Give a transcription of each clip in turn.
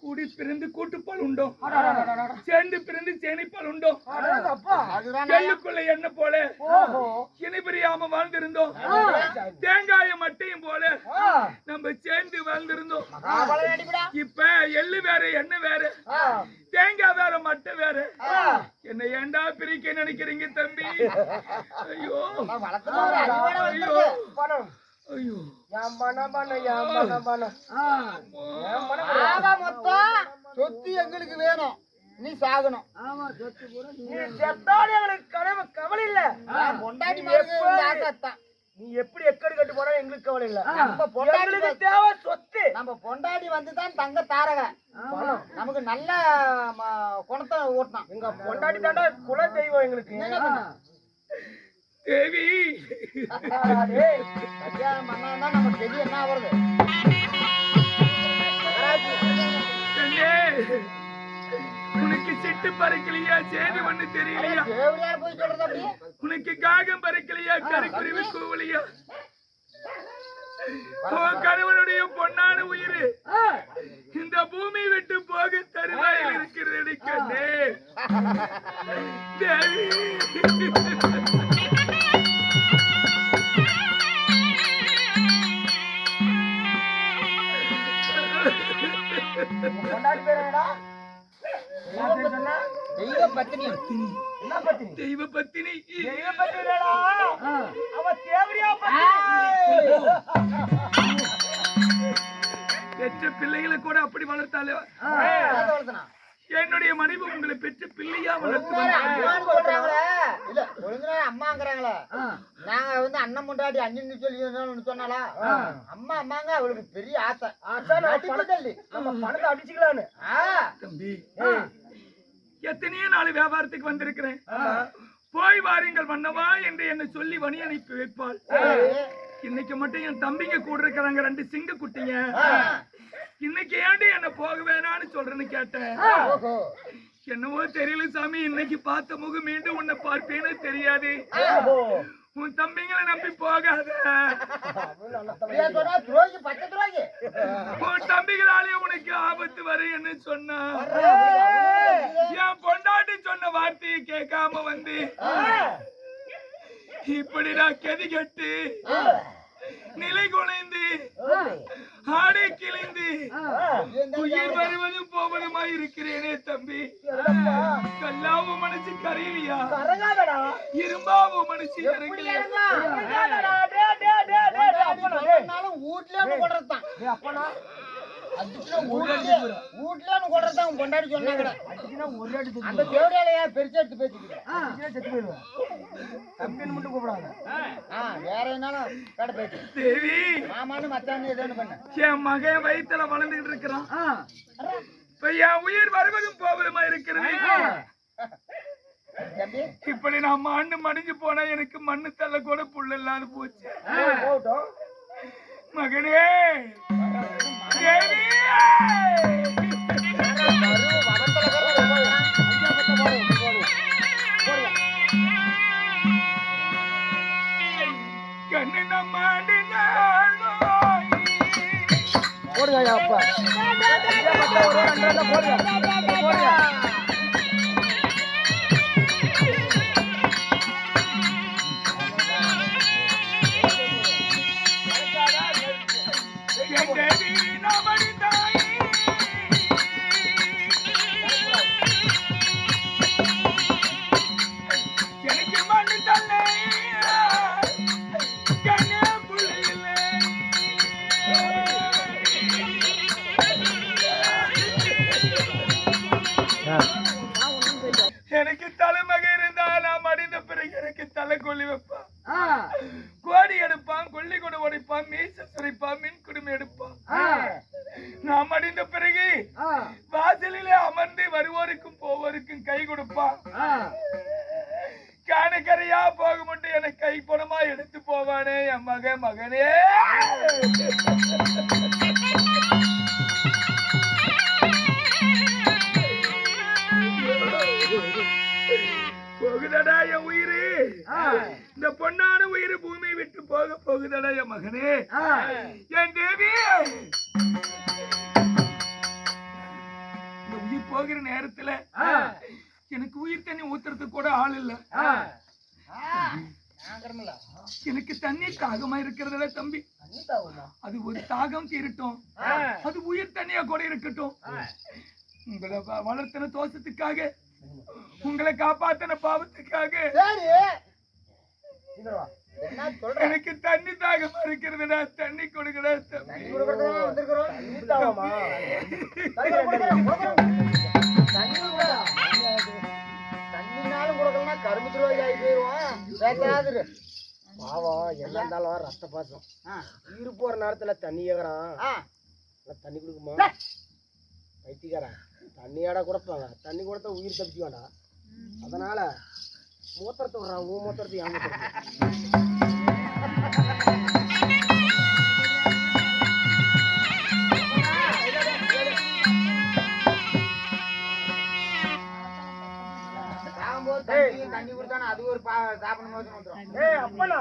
கூடி பிறந்து கூட்டுப்பால் உண்டோ, சேர்ந்து பிறந்து சேனைப்பால் உண்டோ, எள்ளுக்குள்ள எண்ணெய் போல இணை பிரியாம வாழ்ந்திருந்தோம். தேங்காய மட்டையும் போல நம்ம சேர்ந்து வாழ்ந்திருந்தோம். இப்ப எள்ளு வேற, எண்ணெய் வேற, தேங்காய் வேற, மட்டை வேற. என்ன ஏண்டா பிரிக்க நினைக்கிறீங்க தம்பி? ஐயோ ஐயோ ஐயோ, சொத்து எங்களுக்கு வேணும், நீ சாகணும். கவலை இல்ல. பொண்டாட்டி மாதிரி நீ எப்படி எக்கடி கட்டு போனா எங்களுக்கு கவலை இல்ல. நம்ம பொண்டாட்டி தேவை சொத்து. நம்ம பொண்டாட்டி வந்துதான் தங்க தாரக. நமக்கு நல்ல குணத்தை ஓட்டணும். எங்க பொண்டாட்டி தாண்டா குல தெய்வம் எங்களுக்கு. தேவி மன்னா நம்ம தெரிய என்ன வருது? உனக்கு சிட்டு பறக்கலையா, சேதி ஒண்ணு தெரியலையா, தேவடியா போய் சொல்றது அப்படி உனக்கு காகம் பறக்கலையா, கருக்குருவி கூவலையா, உன் கணவனுடைய பொன்னான உயிர் இந்த பூமி விட்டு போக தருவாயில் இருக்கிறது கண்ணே. தேவி கொண்டாடி பேரடா தெய்வ பத்தினி. என்ன பத்தினி? தெய்வ பத்தினி. தெய்வ பத்தினிடா. அவ தேவடியா பத்தினி. பெற்ற பிள்ளைகளை கூட அப்படி வளர்த்தாலே. என்னுடைய மனைவி உங்களை பெற்ற பிள்ளையா வளர்த்து இல்ல ஒழுங்கா அம்மாங்கிறாங்களே. நாங்க வந்து அண்ணன் முண்டாடி அண்ணன் சொல்லி சொன்னாலா அம்மா அம்மாங்க அவளுக்கு பெரிய ஆசை. நம்ம பணத்தை அடிச்சுக்கலான்னு. தம்பி எத்தனையோ நாள் வியாபாரத்துக்கு வந்திருக்கிறேன். போய் வாருங்கள் மன்னவா என்று என்னை சொல்லி வணி அனுப்பி வைப்பாள். இன்னைக்கு மட்டும் என் தம்பிங்க கூட இருக்கிறாங்க 2 சிங்க குட்டிங்க. இன்னைக்கு ஏண்டி என்ன போக வேணான்னு சொல்றேன்னு கேட்டேன். என்னவோ தெரியல சாமி, இன்னைக்கு பார்த்த முகம் மீண்டும் உன்னை பார்ப்பேன்னு தெரியாது. உன் தம்பிங்களை நம்பி போகாத. உன் தம்பிகளாலே உனக்கு ஆபத்து வருன்னு சொன்னா என் பொண்டாட்டி சொன்ன வார்த்தையை கேட்காம வந்து இப்படி நான் கெதி கட்டு நிலை குலைந்து ஆடை கிழிந்து உயிர் வருவதும் போவதுமாய் இருக்கிறேனே தம்பி. கல்லாவும் மனசு கரையிலையா, இரும்பாவும் மனசு இறங்கலையா. தேவி என் மகன் வயித்துல வளர்ந்துகிட்டு இருக்கிறான். இப்ப என் உயிர் வருவதும் போவதுமா இருக்கிறது. இப்படி நான் மாண்டு மடிஞ்சு போனா எனக்கு மண்ணு தள்ள கூட புள்ள இல்லாத போச்சு. மகனே கண்ணு நம்மாண்டினாலோ போடுங்க அப்பா போடுங்க. எனக்கு தலைமக இருந்தா நான் மடிந்த பிறகு எனக்கு தலை கொல்லி வைப்பான். கோடி எடுப்பான், கொல்லி கொடு உடைப்பான், மீச சுரைப்பான், மீன் குடுமை எடுப்பான். நான் மடிந்த பிறகு வாசலிலே அமர்ந்து வருவோருக்கும் போவோருக்கும் கை கொடுப்பான். காணக்கரையா போக மட்டும் எனக்கு கை பணமா எடுத்து போவானே என் மகனே. போகுதடா என் உயிரு, இந்த பொன்னான உயிரு பூமியை விட்டு போக போகுதடா என் மகனே. என் தேவி இந்த உயிர் போகிற நேரத்துல எனக்கு உயிர் தண்ணி ஊத்துறதுக்கு கூட ஆள் இல்ல. எனக்கு தண்ணீர் தாகமா இருக்கிறதுல தம்பி, அது ஒரு தாகம் தீரட்டும், அது உயிர் தண்ணியா கூட இருக்கட்டும். உங்களை வளர்த்தன தோஷத்துக்காக, உங்களை காப்பாத்தின பாவத்துக்காக எனக்கு தண்ணி தாகமா இருக்கிறதுடா. தண்ணி கொடுக்கடா தம்பி. தண்ணினாலும் கொடுக்கலாம், கரும்பு துரோகி ஆகி போயிடுவான். பாவம் என்ன இருந்தாலும் ரத்த பாசம். உயிர் போற நேரத்துல தண்ணி கேக்குறான், தண்ணி கொடுக்குமா? பைத்தியக்காரன் தண்ணியாடா கொடுப்பாங்க, தண்ணி கொடுத்தா உயிர் தப்பிச்சு வேண்டாம். அதனால மூத்திரத்தை விடுறான், ஊ மூத்திரத்தை ஏன் மூத்திரம். தண்ணி குடிச்சானே அது ஒரு சாப்பிடும் போது வந்துடும். ஏய் அப்பனா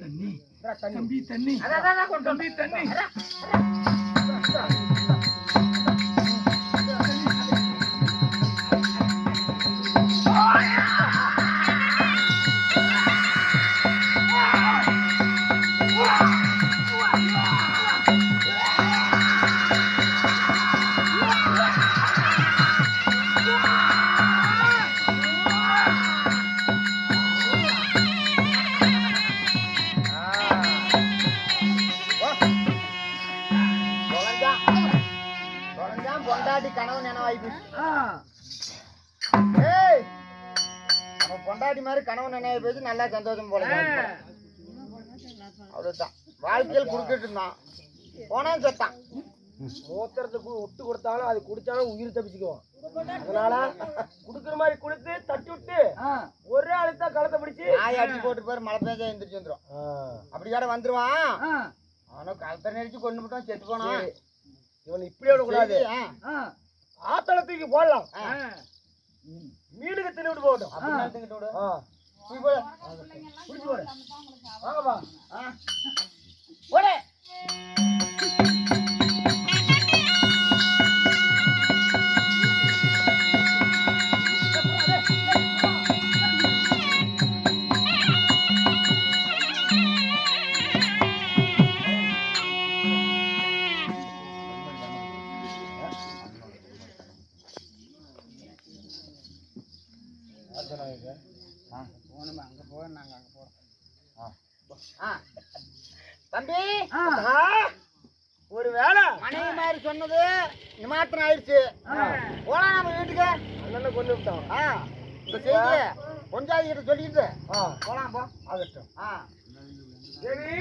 தண்ணி தம்பி தண்ணி தம்பி தண்ணி பொண்டாட்டி கனவு நினைவாய் போச்சு. ஏய் நம்ம பொண்டாட்டி மாதிரி கனவு நினைவாய் போச்சு. நல்லா சந்தோஷம் போல. அவ்வளவுதான் வாழ்க்கையில் குடுக்கிட்டு இருந்தான் போனா செத்தான். மூத்திரத்துக்கு விட்டு கொடுத்தாலும் அது குடிச்சாலும் உயிர் தப்பிச்சுக்குவோம். அதனால குடுக்குற மாதிரி கொடுத்து தட்டி விட்டு ஒரே ஆளுக்கு களத்தை பிடிச்சு நாய் அடிச்சு போட்டு போய் மழை பெஞ்சா எந்திரிச்சு வந்துடும். அப்படிக்காட வந்துருவான். அவனும் கலத்தை நெரிச்சு கொண்டு போட்டான் செத்து போனான். இவன் இப்படியே விடக்கூடாது. ஆத்தளத்துக்கு போடலாம். மீனுக்கு தின்னு விட்டு போகட்டும். அப்படின்னு திங்கிட்டு விடு. குடிச்சு போடு. வாங்கப்பா. போடு. தம்பி ஒரு வேலை மனைவி மாதிரி சொன்னது நிமாத்தம் ஆயிடுச்சு. போனா நம்ம வீட்டுக்கு அண்ணன் கொண்டு விட்டோம். இந்த செய்தி பொஞ்சாதி கிட்ட சொல்லிட்டு போலாம் போ. ஆகட்டும். ஆ சரி